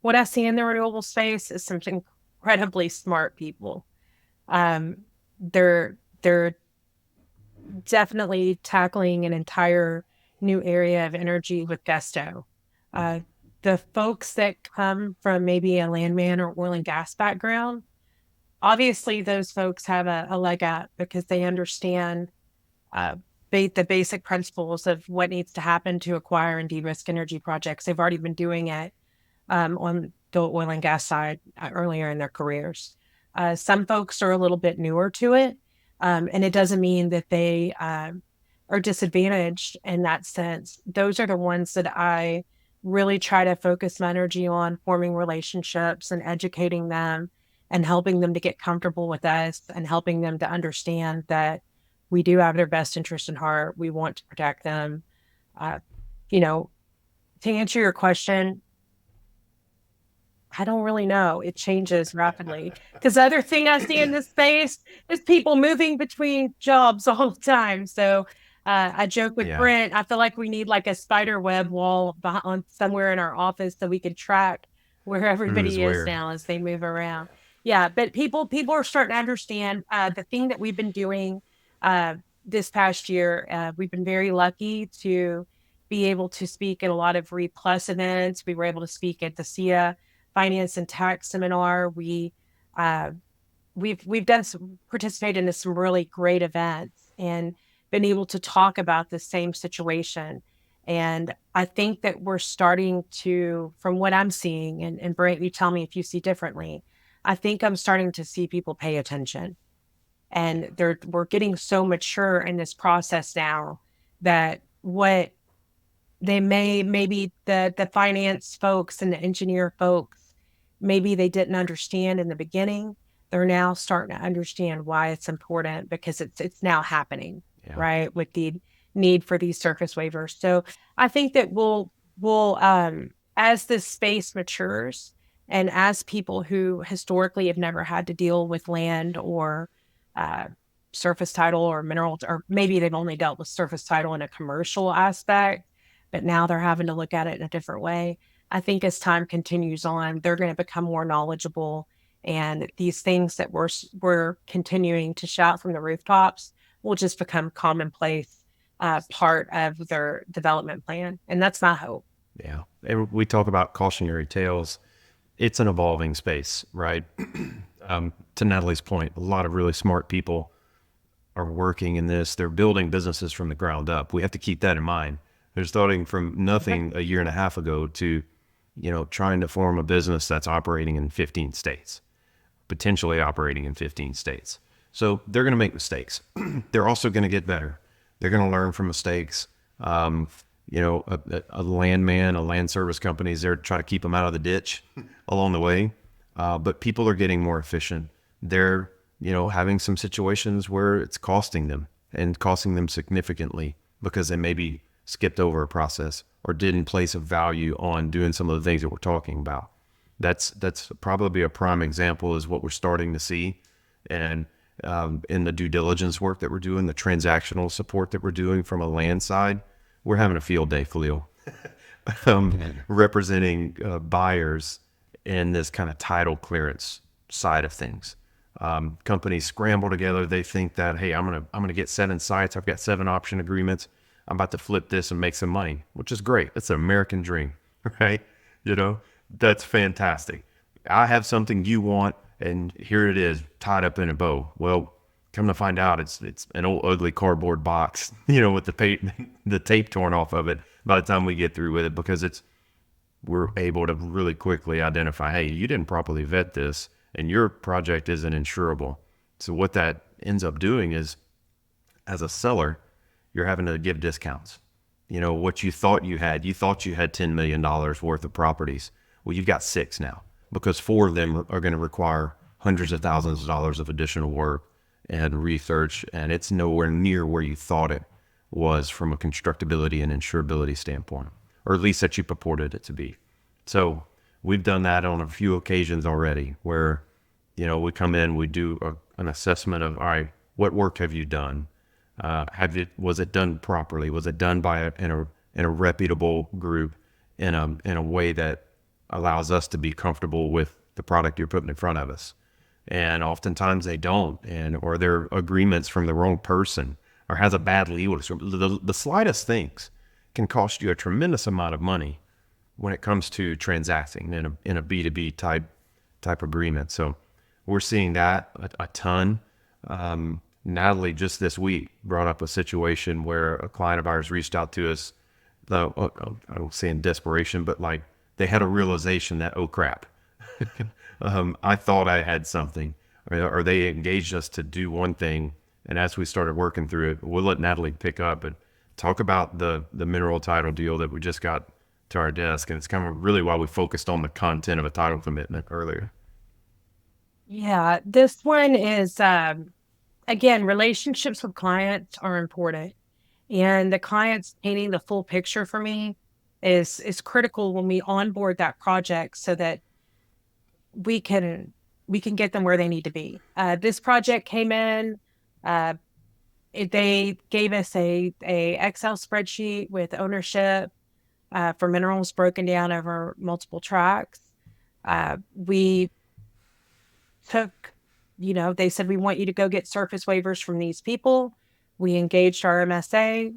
what I see in the renewable space is some incredibly smart people. Um, they're definitely tackling an entire new area of energy with gusto. Uh, the folks that come from maybe a landman or oil and gas background, obviously those folks have a leg up because they understand uh, the basic principles of what needs to happen to acquire and de-risk energy projects. They've already been doing it on the oil and gas side earlier in their careers. Some folks are a little bit newer to it, and it doesn't mean that they are disadvantaged in that sense. Those are the ones that I really try to focus my energy on, forming relationships and educating them and helping them to get comfortable with us and helping them to understand that we do have their best interest in heart. We want to protect them. Uh, you know, to answer your question, I don't really know. It changes rapidly. Because the other thing I see in this space is people moving between jobs all the time. So I joke with Yeah. Brent, I feel like we need like a spider web wall on somewhere in our office so we can track where Who's everybody is where? now as they move around. Yeah, but people are starting to understand the thing that we've been doing uh, this past year. We've been very lucky to be able to speak at a lot of RE Plus events. We were able to speak at the SIA finance and tax seminar. Uh, we've done some participated in some really great events and been able to talk about the same situation. And I think that we're starting to, from what I'm seeing, and Brent, you tell me if you see differently. I think I'm starting to see people pay attention, and we're getting so mature in this process now that what they maybe the finance folks and the engineer folks, maybe they didn't understand in the beginning. They're now starting to understand why it's important because it's now happening, Yeah. right? With the need for these surface waivers. So I think that we'll as this space matures and as people who historically have never had to deal with land or uh, surface title or mineral, or maybe they've only dealt with surface title in a commercial aspect, but now they're having to look at it in a different way. I think as time continues on, they're going to become more knowledgeable, and these things that we're continuing to shout from the rooftops will just become commonplace part of their development plan, and that's my hope. Yeah. And we talk about cautionary tales. It's an evolving space, right? To Natalie's point, a lot of really smart people are working in this. They're building businesses from the ground up. We have to keep that in mind. They're starting from nothing a year and a half ago to, trying to form a business that's operating in 15 states, potentially operating in 15 states. So they're going to make mistakes. They're also going to get better. They're going to learn from mistakes. A landman, a land service company is there to try to keep them out of the ditch along the way. But people are getting more efficient. They're, having some situations where it's costing them and costing them significantly because they maybe skipped over a process or didn't place a value on doing some of the things that we're talking about. That's probably a prime example is what we're starting to see. And in the due diligence work that we're doing, the transactional support that we're doing from a land side, we're having a field day, Khalil, representing buyers in this kind of title clearance side of things. Companies scramble together. They think that, hey, I'm gonna get 7 sites. I've got 7 option agreements. I'm about to flip this and make some money, which is great. That's an American dream, right? You know, that's fantastic. I have something you want, and here it is, tied up in a bow. Well, come to find out, it's an old ugly cardboard box, with the tape torn off of it by the time we get through with it, because we're able to really quickly identify, hey, you didn't properly vet this, and your project isn't insurable. So what that ends up doing is, as a seller, you're having to give discounts. What you thought you had $10 million worth of properties. Well, you've got 6 now because 4 of them are going to require hundreds of thousands of dollars of additional work and research, and it's nowhere near where you thought it was from a constructability and insurability standpoint, or at least that you purported it to be. So we've done that on a few occasions already where, we come in, we do an assessment of, all right, what work have you done? Was it done properly? Was it done in a reputable group in a way that allows us to be comfortable with the product you're putting in front of us. And oftentimes they don't, or they're agreements from the wrong person, or has a bad legal description. The slightest things can cost you a tremendous amount of money when it comes to transacting in a B2B type agreement. So we're seeing that a ton. Natalie just this week brought up a situation where a client of ours reached out to us. I don't say in desperation, but like they had a realization that, oh crap, I thought I had something, or they engaged us to do one thing. And as we started working through it, we'll let Natalie pick up and talk about the mineral title deal that we just got to our desk. And it's kind of really why we focused on the content of a title commitment earlier. Yeah, this one is again, relationships with clients are important. And the clients painting the full picture for me is critical when we onboard that project so that we can get them where they need to be. This project came in. Uh, they gave us a Excel spreadsheet with ownership for minerals broken down over multiple tracks. We took, they said, we want you to go get surface waivers from these people. We engaged our MSA,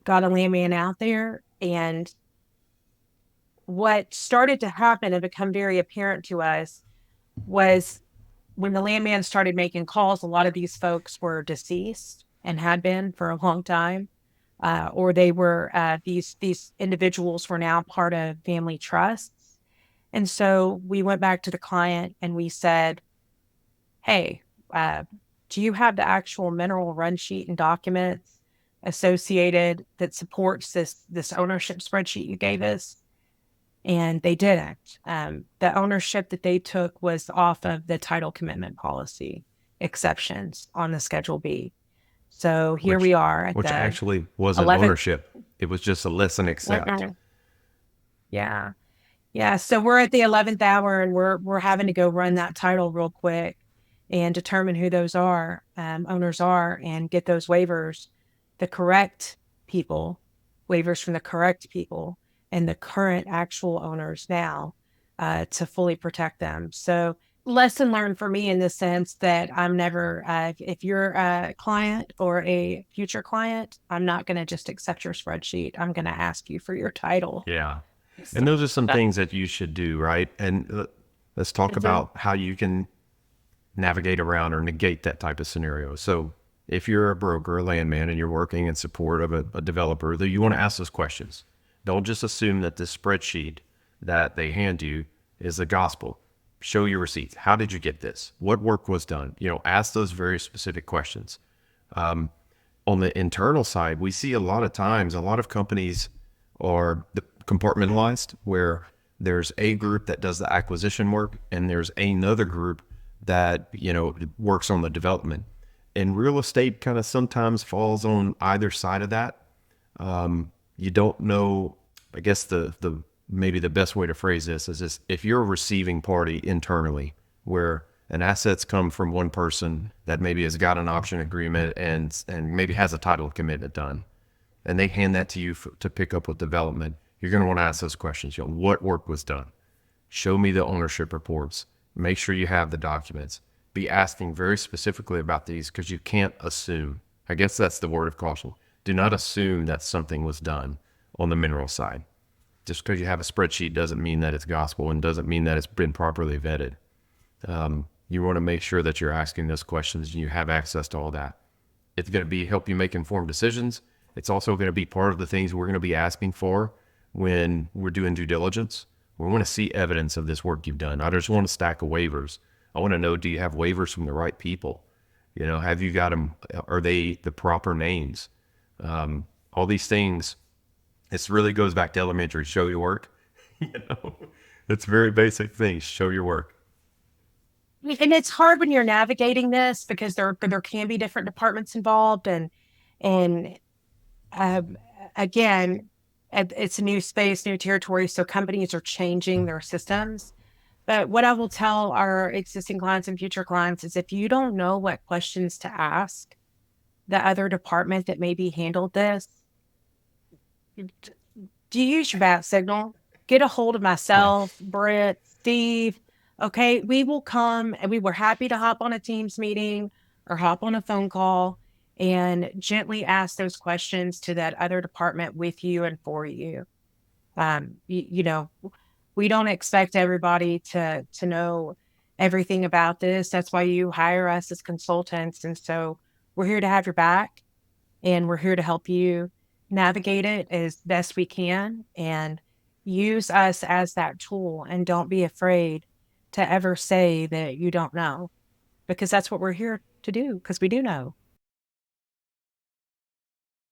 got a landman out there. And what started to happen and become very apparent to us was when the landman started making calls, a lot of these folks were deceased and had been for a long time. Or they were these individuals were now part of family trusts. And so we went back to the client and we said, hey, do you have the actual mineral run sheet and documents associated that supports this ownership spreadsheet you gave us? And they didn't. The ownership that they took was off of the title commitment policy exceptions on the Schedule B. So here which we are at which the actually wasn't 11th. ownership. It was just a listen accept. Yeah. Yeah. So we're at the 11th hour and we're having to go run that title real quick and determine who those owners are, and get those waivers, the correct people, waivers from the correct people and the current actual owners now, to fully protect them. So lesson learned for me in the sense that I'm never, if you're a client or a future client, I'm not going to just accept your spreadsheet. I'm going to ask you for your title. Yeah. And those are some things that you should do, right? And let's talk Mhm. about how you can navigate around or negate that type of scenario. So if you're a broker, a landman, and you're working in support of a developer, that you want to ask those questions. Don't just assume that this spreadsheet that they hand you is the gospel. Show your receipts. How did you get this? What work was done? Ask those very specific questions. On the internal side, we see a lot of times, a lot of companies are compartmentalized where there's a group that does the acquisition work and there's another group that, works on the development. And real estate kind of sometimes falls on either side of that. You don't know, I guess maybe the best way to phrase this is this: if you're a receiving party internally where an asset's come from one person that maybe has got an option agreement and maybe has a title commitment done, and they hand that to you to pick up with development, you're going to want to ask those questions. What work was done? Show me the ownership reports. Make sure you have the documents. Be asking very specifically about these because you can't assume. I guess that's the word of caution. Do not assume that something was done on the mineral side. Just because you have a spreadsheet doesn't mean that it's gospel and doesn't mean that it's been properly vetted. You want to make sure that you're asking those questions and you have access to all that. It's going to help you make informed decisions. It's also going to be part of the things we're going to be asking for when we're doing due diligence. We want to see evidence of this work you've done. I just want a stack of waivers. I want to know, do you have waivers from the right people? Have you got them? Are they the proper names? All these things. This really goes back to elementary. Show your work. you know, it's very basic things. Show your work. And it's hard when you're navigating this because there can be different departments involved, and um, again, it's a new space, new territory, so companies are changing their systems. But what I will tell our existing clients and future clients is if you don't know what questions to ask the other department that maybe handled this, do you use your bat signal? get a hold of Yeah. myself, Brett, Steve. Okay, we will come and we were happy to hop on a Teams meeting or hop on a phone call and gently ask those questions to that other department with you and for you. You know, we don't expect everybody to know everything about this. That's why you hire us as consultants. And so we're here to have your back and we're here to help you navigate it as best we can and use us as that tool. And don't be afraid to ever say that you don't know, because that's what we're here to do, because we do know.